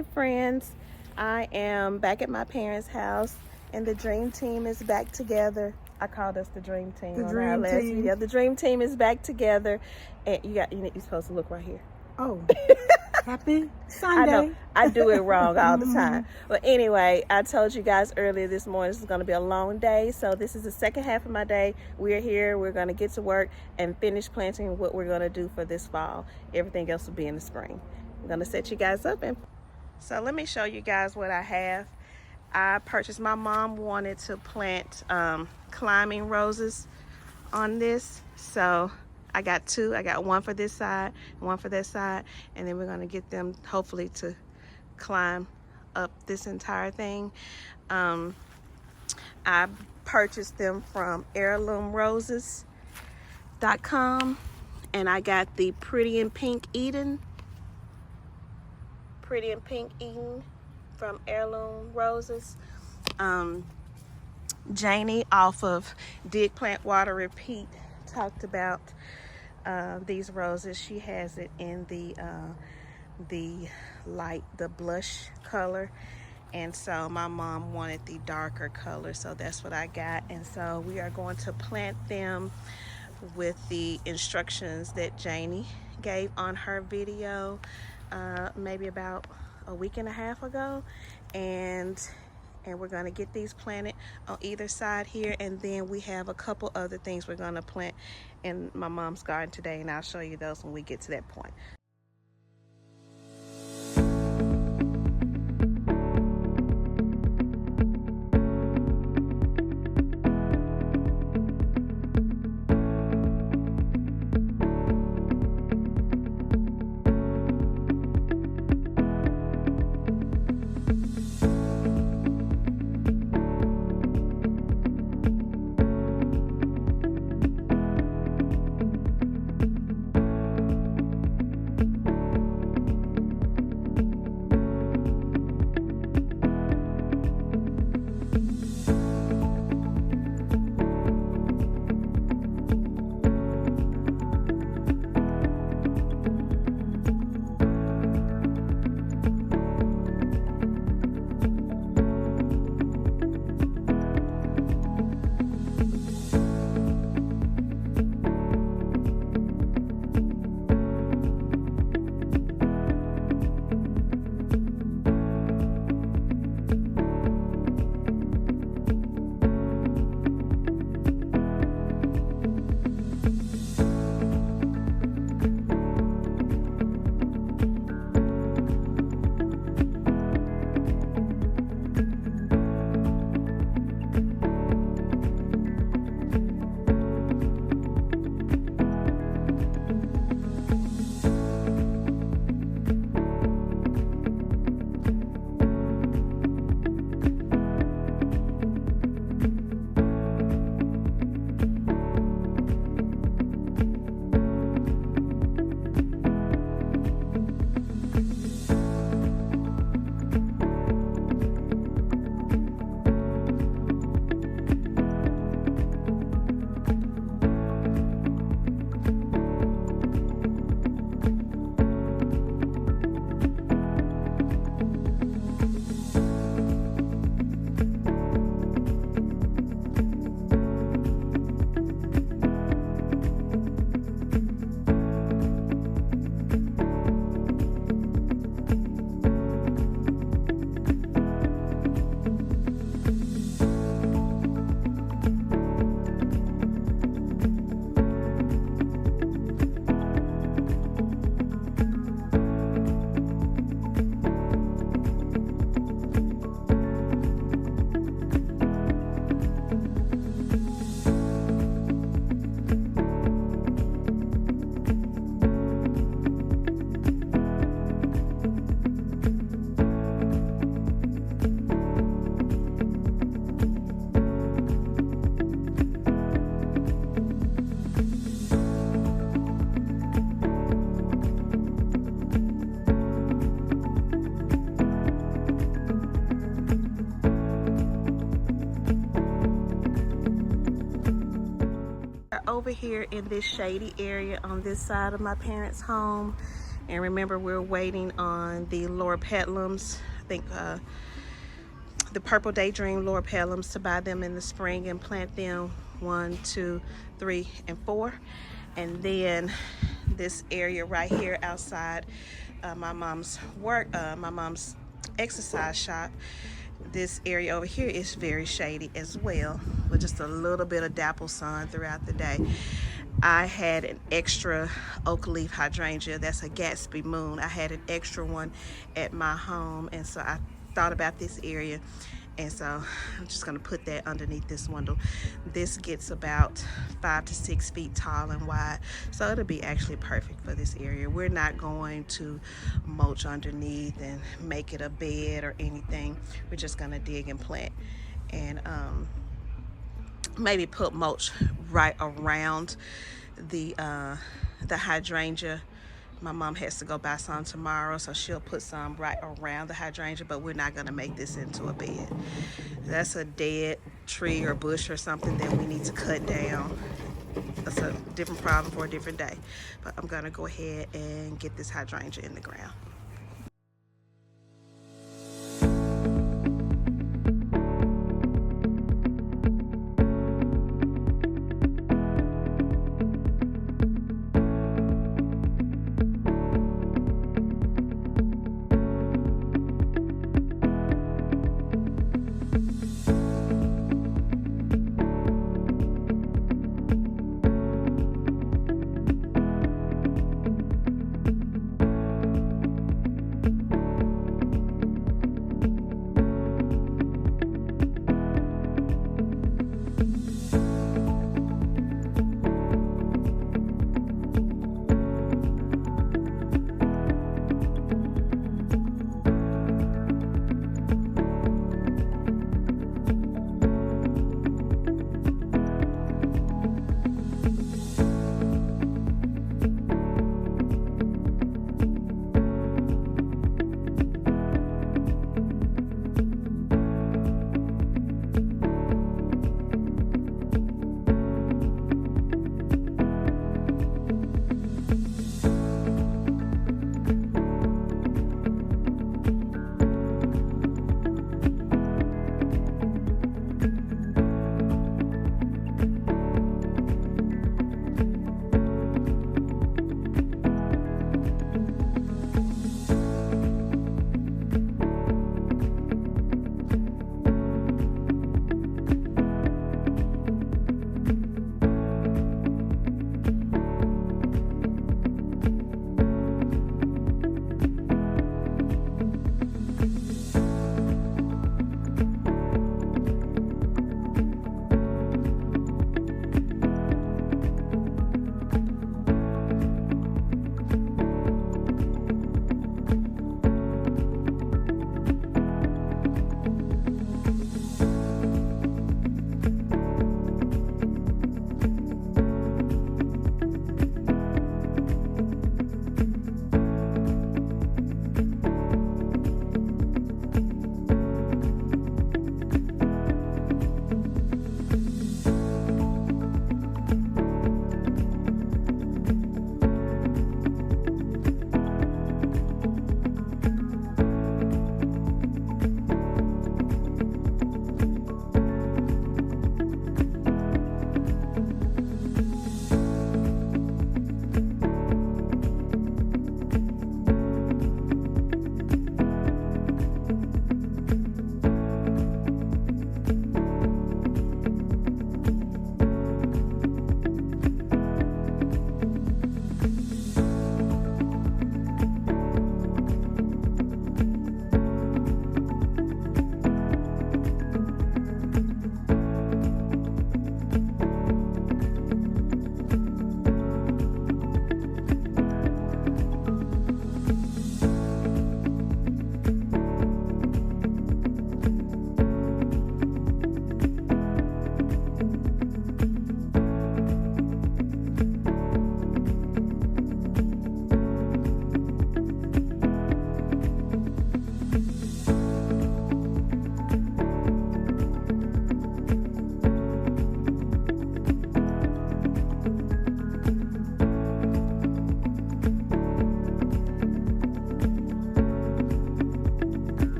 Hi friends, I am back at my parents' house and the dream team is back together. I called us the dream team on our last video. The dream team is back together, and you're supposed to look right here. Oh, happy Sunday. I know, I do it wrong all the time. But anyway, I told you guys earlier this morning this is going to be a long day, so this is the second half of my day. We're here, we're going to get to work and finish planting what we're going to do for this fall. Everything else will be in the spring. I'm going to set you guys up, and so let me show you guys what I have. I purchased, my mom wanted to plant climbing roses on this, so I got two. I got one for this side, one for that side, and then we're going to get them hopefully to climb up this entire thing. I purchased them from Heirloom Roses.com, and I got the Pretty and Pink Eden from Heirloom Roses. Janie off of Dig Plant Water Repeat talked about these roses. She has it in the light, the blush color, and so my mom wanted the darker color, so that's what I got. And so we are going to plant them with the instructions that Janie gave on her video maybe about a week and a half ago, and we're going to get these planted on either side here, and then we have a couple other things we're going to plant in my mom's garden today, and I'll show you those when we get to that point. Over here in this shady area on this side of my parents' home, And remember, we're waiting on the Laura Petalums. I think the Purple Daydream Laura Petalums, to buy them in the spring and plant them 1, 2, 3, and 4. And then this area right here outside my mom's exercise shop, this area over here is very shady as well, with just a little bit of dapple sun throughout the day. I had an extra Oakleaf hydrangea, that's a Gatsby moon. I had an extra one at my home, and so I thought about this area, and so I'm just gonna put that underneath this window. This gets about 5 to 6 feet tall and wide, so it'll be actually perfect for this area. We're not going to mulch underneath and make it a bed or anything. We're just gonna dig and plant, and maybe put mulch right around the hydrangea. My mom has to go buy some tomorrow, so she'll put some right around the hydrangea, but we're not gonna make this into a bed. That's a dead tree or bush or something that we need to cut down. That's a different problem for a different day. But I'm gonna go ahead and get this hydrangea in the ground.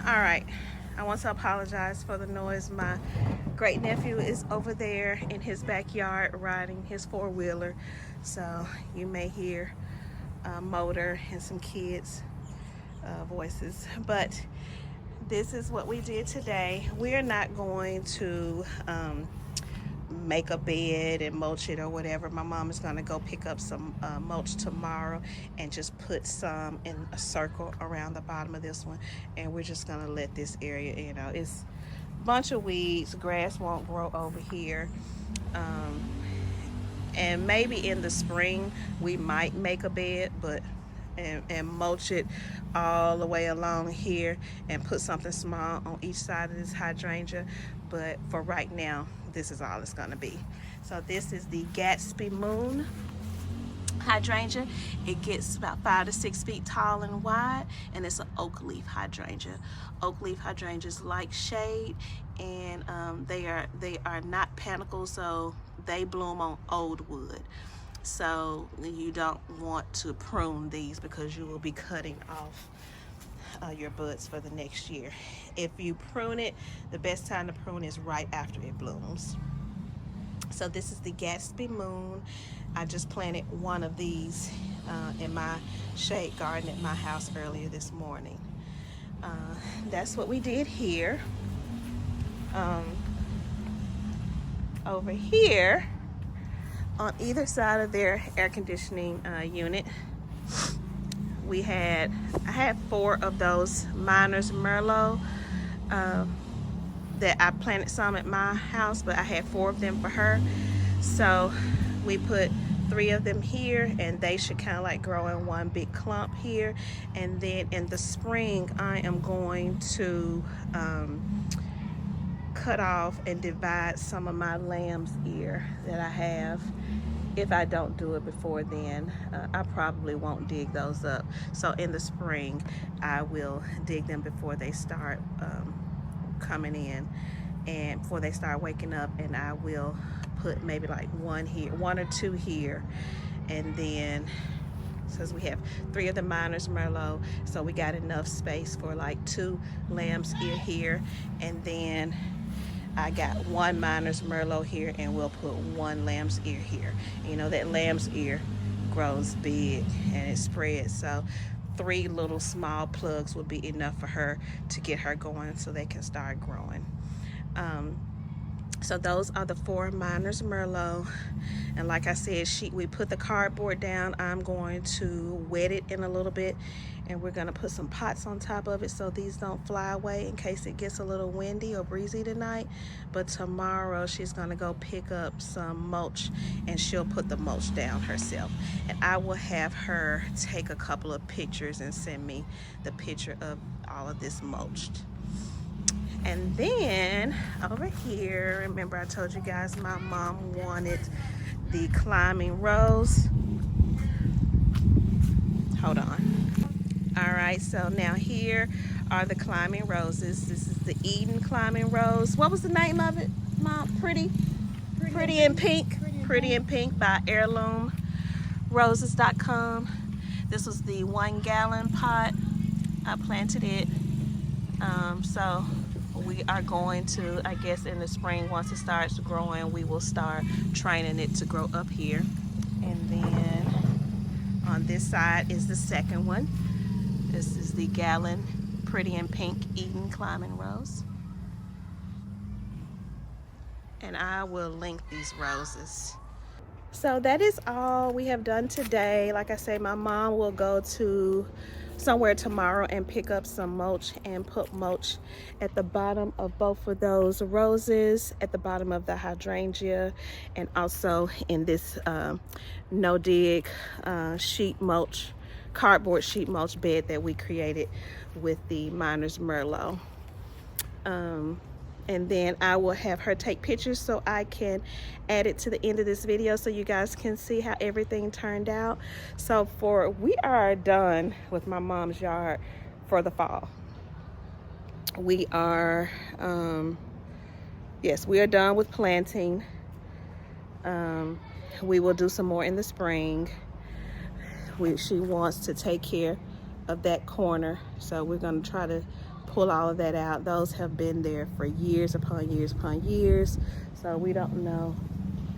All right, I want to apologize for the noise. My great nephew is over there in his backyard riding his four-wheeler, so you may hear a motor and some kids' voices. But this is what we did today. We're not going to make a bed and mulch it or whatever. My mom is going to go pick up some mulch tomorrow and just put some in a circle around the bottom of this one, and we're just going to let this area, you know, it's a bunch of weeds. Grass won't grow over here, and maybe in the spring we might make a bed, but and mulch it all the way along here and put something small on each side of this hydrangea. But for right now, this is all it's going to be. So this is the Gatsby Moon hydrangea. It gets about 5 to 6 feet tall and wide, and it's an Oakleaf hydrangea. Oakleaf hydrangeas like shade, and they are not panicles, so they bloom on old wood. So you don't want to prune these because you will be cutting off your buds for the next year. If you prune it, the best time to prune is right after it blooms. So this is the Gatsby Moon. I just planted one of these in my shade garden at my house earlier this morning. That's what we did here. Over here, on either side of their air conditioning unit, I had 4 of those Miner's Merlot that I planted some at my house, but I had 4 of them for her. So we put 3 of them here, and they should kind of like grow in one big clump here. And then in the spring, I am going to cut off and divide some of my lamb's ear that I have. If I don't do it before then, I probably won't dig those up. So in the spring, I will dig them before they start coming in and before they start waking up, and I will put maybe like 1 here, 1 or 2 here, and then since we have 3 of the Miner's Merlot, so we got enough space for like 2 lamb's ear here, and then I got 1 Miner's Merlot here, and we'll put 1 lamb's ear here. You know, that lamb's ear grows big and it spreads, so 3 little small plugs will be enough for her to get her going so they can start growing. So those are the 4 Miner's Merlot, and like I said, we put the cardboard down. I'm going to wet it in a little bit, and we're going to put some pots on top of it so these don't fly away in case it gets a little windy or breezy tonight. But tomorrow she's going to go pick up some mulch, and she'll put the mulch down herself, and I will have her take a couple of pictures and send me the picture of all of this mulched. And then over here, remember I told you guys my mom wanted the climbing rose. Hold on. All right, so now here are the climbing roses. This is the Eden climbing rose. What was the name of it, Mom? Pretty in Pink. Pretty in Pink by Heirloom Roses.com. This was the 1 gallon pot. I planted it. So we are going to, I guess in the spring, once it starts growing, we will start training it to grow up here. And then on this side is the second one. This is the gallon Pretty in Pink Eden climbing rose. And I will link these roses. So that is all we have done today. Like I say, my mom will go to somewhere tomorrow and pick up some mulch and put mulch at the bottom of both of those roses, at the bottom of the hydrangea, and also in this no-dig sheet mulch, cardboard sheet mulch bed that we created with the Miner's Merlot. And then I will have her take pictures so I can add it to the end of this video so you guys can see how everything turned out. So we are done with my mom's yard for the fall. We are, yes, we are done with planting. We will do some more in the spring. She wants to take care of that corner, so we're going to try to pull all of that out. Those have been there for years upon years upon years. So we don't know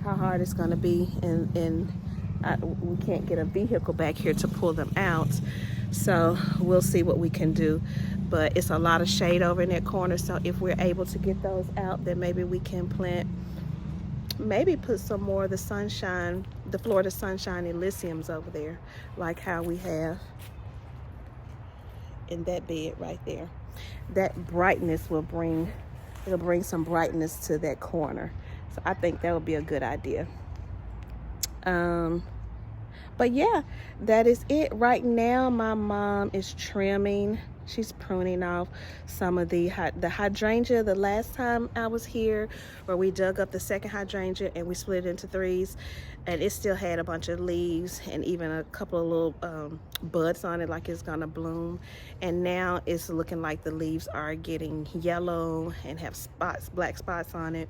how hard it's going to be, and we can't get a vehicle back here to pull them out. So we'll see what we can do. But it's a lot of shade over in that corner, so if we're able to get those out, then maybe we can plant, maybe put some more of the sunshine, the Florida Sunshine Elysiums over there, like how we have in that bed right there. That brightness will bring, it'll bring some brightness to that corner. So I think that would be a good idea. But yeah, that is it. Right now, my mom is trimming. She's pruning off some of the hydrangea. The last time I was here, where we dug up the second hydrangea and we split it into threes, and it still had a bunch of leaves and even a couple of little buds on it, like it's gonna bloom. And now it's looking like the leaves are getting yellow and have spots, black spots on it,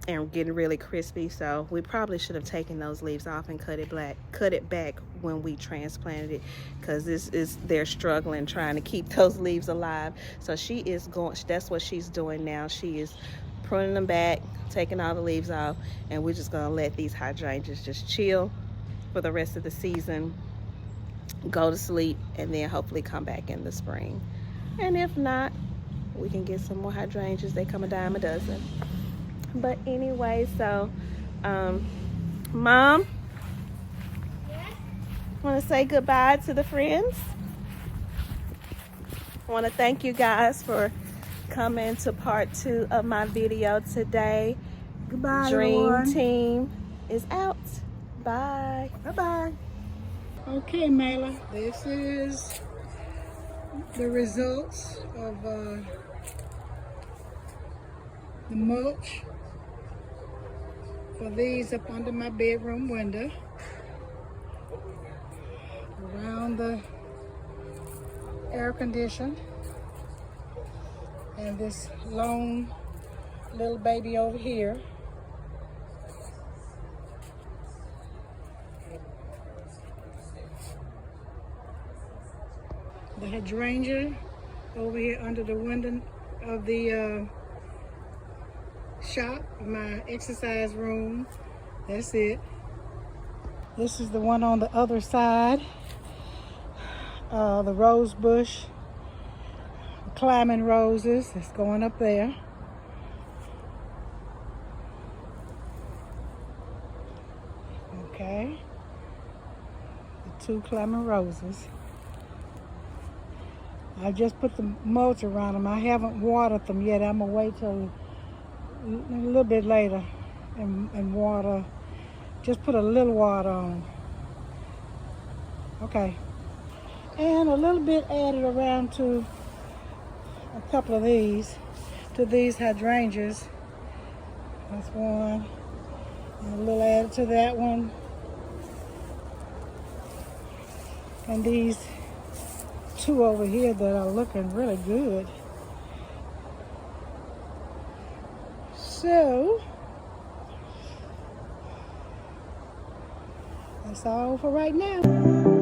and getting really crispy. So we probably should have taken those leaves off and cut it back when we transplanted it, because they're struggling trying to keep those leaves alive. So she is going, that's what she's doing now. She is pruning them back, taking all the leaves off, and we're just gonna let these hydrangeas just chill for the rest of the season, go to sleep, and then hopefully come back in the spring. And if not, we can get some more hydrangeas. They come a dime a dozen. But anyway, so Mom, want to say goodbye to the friends. I want to thank you guys for coming to part 2 of my video today. Goodbye, Dream everyone. Team is out. Bye. Bye-bye. Okay, Mela, this is the results of the mulch for these up under my bedroom window, around the air condition, and this lone little baby over here. The hydrangea over here under the window of the shop, my exercise room. That's it. This is the one on the other side. The rose bush, climbing roses. It's going up there. Okay. The 2 climbing roses. I just put the mulch around them. I haven't watered them yet. I'm gonna wait till a little bit later and water. Just put a little water on. Okay. And a little bit added around to a couple of these, to these hydrangeas. That's one. And a little added to that one. And these 2 over here that are looking really good. So, that's all for right now.